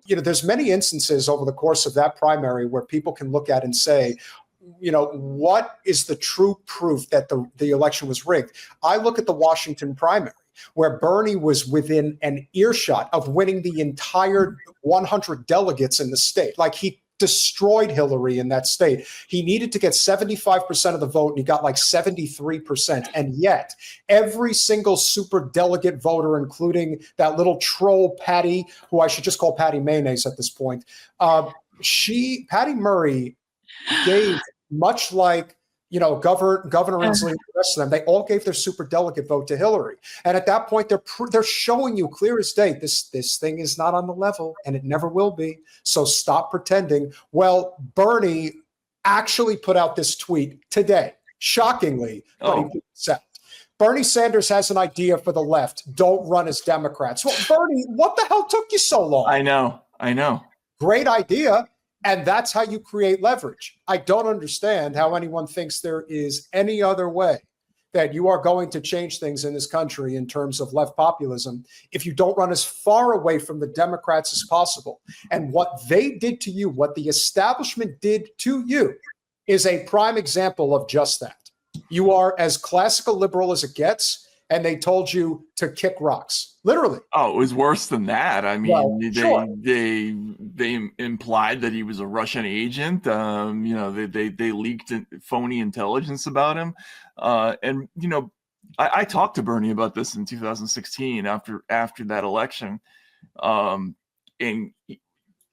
there's many instances over the course of that primary where people can look at and say, what is the true proof that the election was rigged? I look at the Washington primary, where Bernie was within an earshot of winning the entire 100 delegates in the state. Like, he destroyed Hillary in that state. He needed to get 75% of the vote, and he got like 73%. And yet, every single super delegate voter, including that little troll Patty, who I should just call Patty Mayonnaise at this point, Patty Murray gave, much like Governor Inslee and the rest of them, they all gave their super delegate vote to Hillary. And at that point, they're showing you clear as day, this thing is not on the level, and it never will be. So stop pretending. Well, Bernie actually put out this tweet today, shockingly, but he didn't accept. Bernie Sanders has an idea for the left. Don't run as Democrats. Well, Bernie, what the hell took you so long? I know. Great idea. And that's how you create leverage. I don't understand how anyone thinks there is any other way that you are going to change things in this country in terms of left populism if you don't run as far away from the Democrats as possible. And what they did to you, what the establishment did to you, is a prime example of just that. You are as classical liberal as it gets, and they told you to kick rocks, literally. Oh, it was worse than that. I mean, well, they implied that he was a Russian agent. They leaked phony intelligence about him. And I talked to Bernie about this in 2016 after that election. And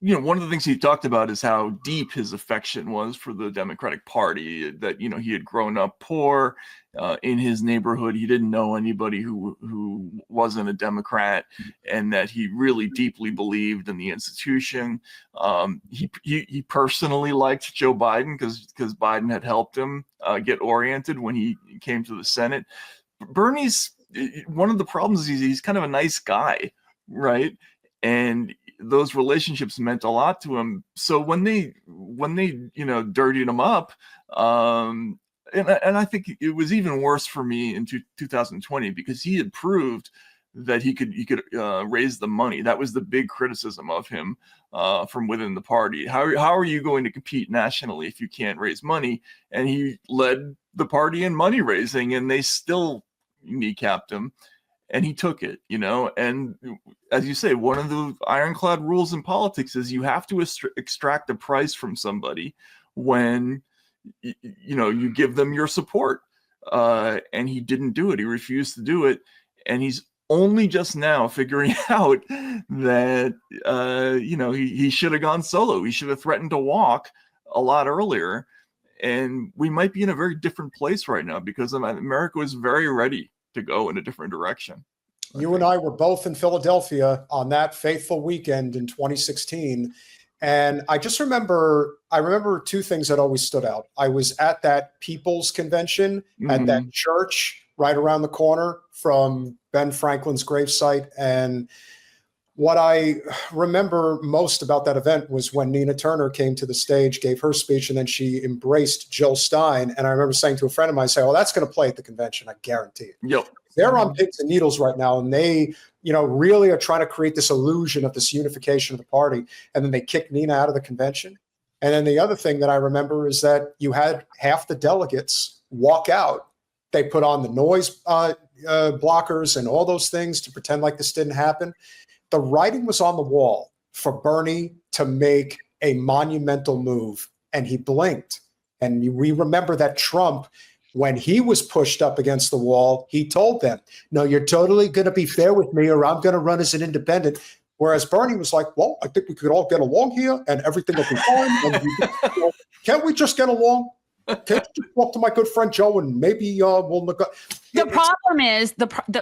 one of the things he talked about is how deep his affection was for the Democratic Party, that, he had grown up poor in his neighborhood. He didn't know anybody who wasn't a Democrat, and that he really deeply believed in the institution. He personally liked Joe Biden because Biden had helped him get oriented when he came to the Senate. Bernie's, one of the problems is he's kind of a nice guy, right? And those relationships meant a lot to him. So when they dirtied him up, and I think it was even worse for me in 2020, because he had proved that he could raise the money. That was the big criticism of him from within the party. How are you going to compete nationally if you can't raise money? And he led the party in money raising, and they still kneecapped him. And he took it, and as you say, one of the ironclad rules in politics is you have to extract a price from somebody when, you give them your support. And he didn't do it. He refused to do it. And he's only just now figuring out that, he should have gone solo. He should have threatened to walk a lot earlier. And we might be in a very different place right now because America is very ready to go in a different direction. You and I were both in Philadelphia on that fateful weekend in 2016. And I remember two things that always stood out. I was at that People's Convention at that church right around the corner from Ben Franklin's gravesite. And what I remember most about that event was when Nina Turner came to the stage, gave her speech, and then she embraced Jill Stein. And I remember saying to a friend of mine, that's going to play at the convention. I guarantee it. Yep. They're on pins and needles right now. And they, really are trying to create this illusion of this unification of the party. And then they kicked Nina out of the convention. And then the other thing that I remember is that you had half the delegates walk out. They put on the noise blockers and all those things to pretend like this didn't happen. The writing was on the wall for Bernie to make a monumental move, and he blinked. And we remember that Trump, when he was pushed up against the wall, he told them, no, you're totally going to be fair with me, or I'm going to run as an independent. Whereas Bernie was like, well, I think we could all get along here and everything will be fine. And can't we just get along? Can't you just talk to my good friend Joe and maybe we'll look up. The problem is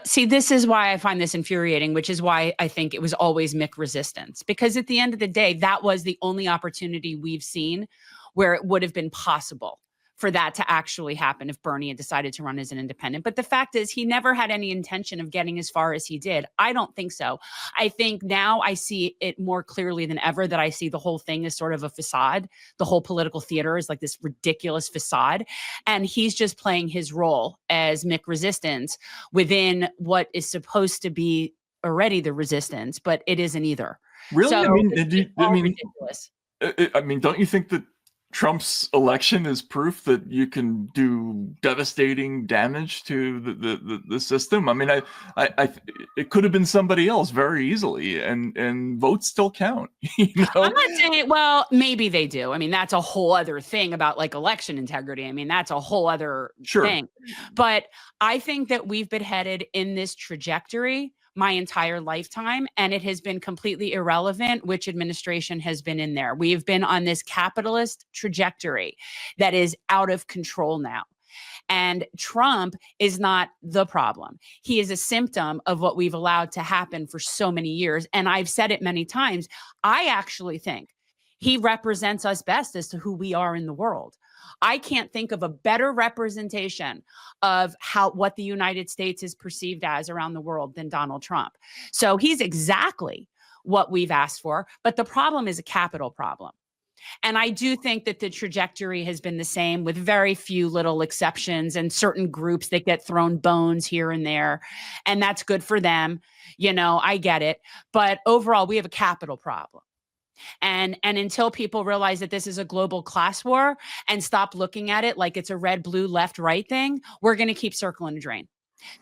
see, this is why I find this infuriating, which is why I think it was always Mick resistance, because at the end of the day, that was the only opportunity we've seen where it would have been possible for that to actually happen if Bernie had decided to run as an independent. But the fact is, he never had any intention of getting as far as he did. I don't think so. I think now I see it more clearly than ever that I see the whole thing as sort of a facade. The whole political theater is like this ridiculous facade. And he's just playing his role as Mick resistance within what is supposed to be already the resistance, but it isn't either. Really? So I mean, it's all ridiculous. I mean, don't you think that Trump's election is proof that you can do devastating damage to the system? I mean, it could have been somebody else very easily, and votes still count. You know? I'm not saying, well, maybe they do. I mean, that's a whole other thing about like election integrity. I mean, that's a whole other thing. But I think that we've been headed in this trajectory my entire lifetime, and it has been completely irrelevant which administration has been in there. We have been on this capitalist trajectory that is out of control now. And Trump is not the problem. He is a symptom of what we've allowed to happen for so many years. And I've said it many times. I actually think he represents us best as to who we are in the world. I can't think of a better representation of what the United States is perceived as around the world than Donald Trump. So he's exactly what we've asked for. But the problem is a capital problem. And I do think that the trajectory has been the same with very few little exceptions and certain groups that get thrown bones here and there. And that's good for them. You know, I get it. But overall, we have a capital problem. And until people realize that this is a global class war and stop looking at it like it's a red, blue, left, right thing, we're going to keep circling the drain.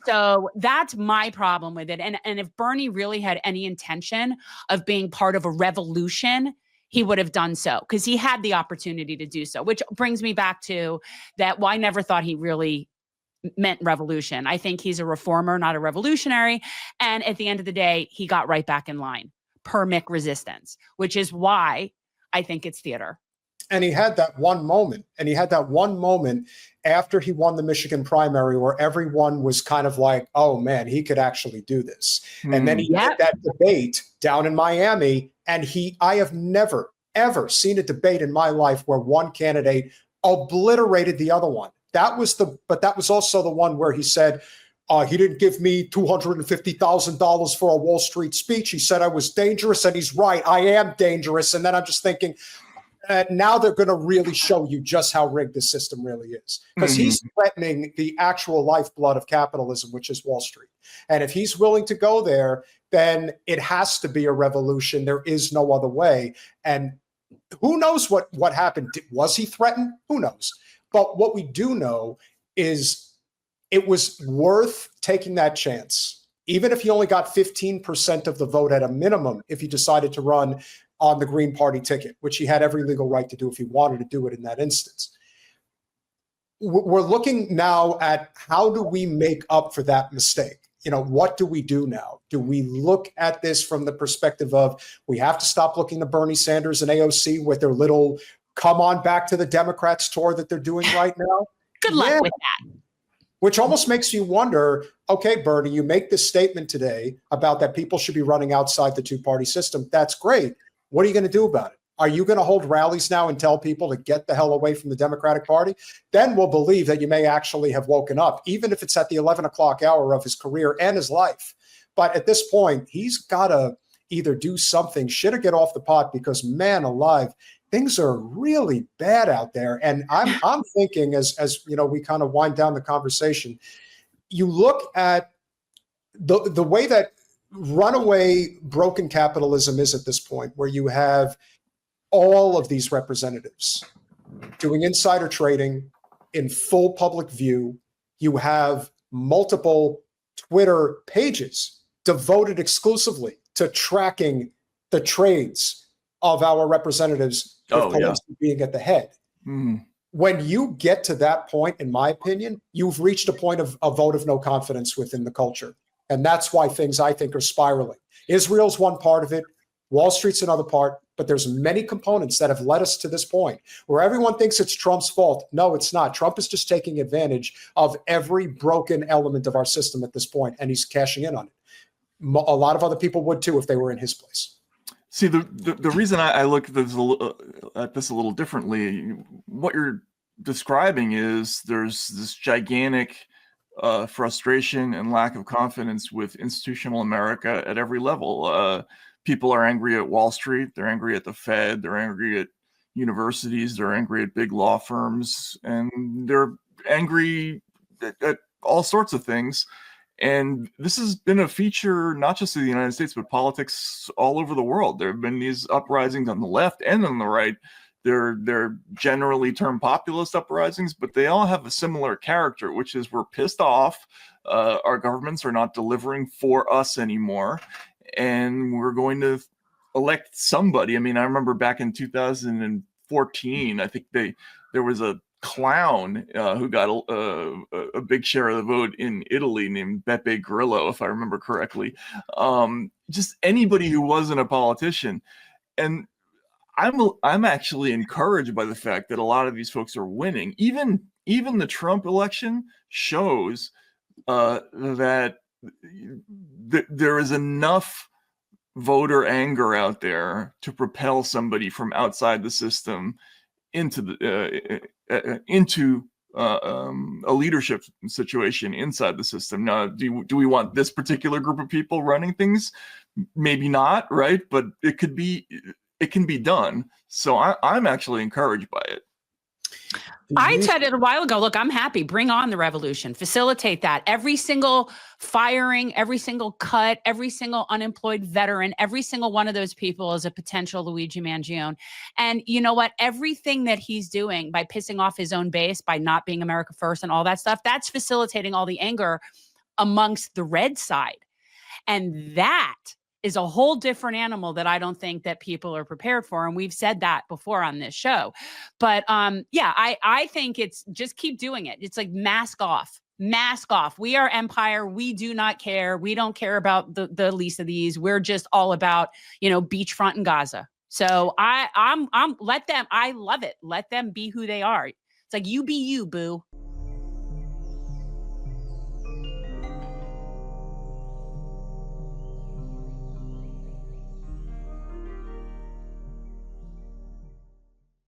So that's my problem with it. And if Bernie really had any intention of being part of a revolution, he would have done so because he had the opportunity to do so, which brings me back to that. Well, I never thought he really meant revolution. I think he's a reformer, not a revolutionary. And at the end of the day, he got right back in line per Mick resistance, which is why I think it's theater. And he had that one moment, after he won the Michigan primary where everyone was kind of like, oh man, he could actually do this. And then he had that debate down in Miami, and I have never, ever seen a debate in my life where one candidate obliterated the other one. But that was also the one where he said, he didn't give me $250,000 for a Wall Street speech. He said I was dangerous, and he's right. I am dangerous. And then I'm just thinking, now they're going to really show you just how rigged the system really is, because he's threatening the actual lifeblood of capitalism, which is Wall Street. And if he's willing to go there, then it has to be a revolution. There is no other way. And who knows what happened? Was he threatened? Who knows? But what we do know is it was worth taking that chance, even if he only got 15% of the vote at a minimum, if he decided to run on the Green Party ticket, which he had every legal right to do if he wanted to do it in that instance. We're looking now at how do we make up for that mistake? You know, what do we do now? Do we look at this from the perspective of we have to stop looking to Bernie Sanders and AOC with their little come on back to the Democrats tour that they're doing right now? Good luck with that. Which almost makes you wonder, okay, Bernie, you make this statement today about that people should be running outside the two-party system. That's great. What are you going to do about it? Are you going to hold rallies now and tell people to get the hell away from the Democratic Party? Then we'll believe that you may actually have woken up, even if it's at the 11 o'clock hour of his career and his life. But at this point, he's got to either do something, shit, or get off the pot, because man alive, things are really bad out there. And I'm thinking, as you know, we kind of wind down the conversation, you look at the way that runaway broken capitalism is at this point, where you have all of these representatives doing insider trading in full public view. You have multiple Twitter pages devoted exclusively to tracking the trades of our representatives, with Pelosi being at the head. When you get to that point, in my opinion, you've reached a point of a vote of no confidence within the culture. And that's why things, I think, are spiraling. Israel's one part of it. Wall Street's another part. But there's many components that have led us to this point where everyone thinks it's Trump's fault. No, it's not. Trump is just taking advantage of every broken element of our system at this point, and he's cashing in on it. A lot of other people would, too, if they were in his place. See, the reason I look at this a little differently, what you're describing is there's this gigantic frustration and lack of confidence with institutional America at every level. People are angry at Wall Street, they're angry at the Fed, they're angry at universities, they're angry at big law firms, and they're angry at all sorts of things. And this has been a feature not just of the United States, but politics all over the world. There have been these uprisings on the left and on the right. They're generally termed populist uprisings, but they all have a similar character, which is we're pissed off. Our governments are not delivering for us anymore, and we're going to elect somebody. I mean, I remember back in 2014, I think there was a clown who got a big share of the vote in Italy named Beppe Grillo, if I remember correctly. Just anybody who wasn't a politician. And I'm actually encouraged by the fact that a lot of these folks are winning. Even the Trump election shows that there is enough voter anger out there to propel somebody from outside the system into a leadership situation inside the system. Now, do we want this particular group of people running things? Maybe not, right? But it can be done. So I'm actually encouraged by it. I said it a while ago, look, I'm happy. Bring on the revolution. Facilitate that. Every single firing, every single cut, every single unemployed veteran, every single one of those people is a potential Luigi Mangione. And you know what? Everything that he's doing by pissing off his own base, by not being America first and all that stuff, that's facilitating all the anger amongst the red side. And that is a whole different animal that I don't think that people are prepared for. And we've said that before on this show. But yeah, I think it's just keep doing it. It's like mask off. Mask off. We are empire. We do not care. We don't care about the least of these. We're just all about, beachfront in Gaza. So I'm let them, I love it. Let them be who they are. It's like, you be you, boo.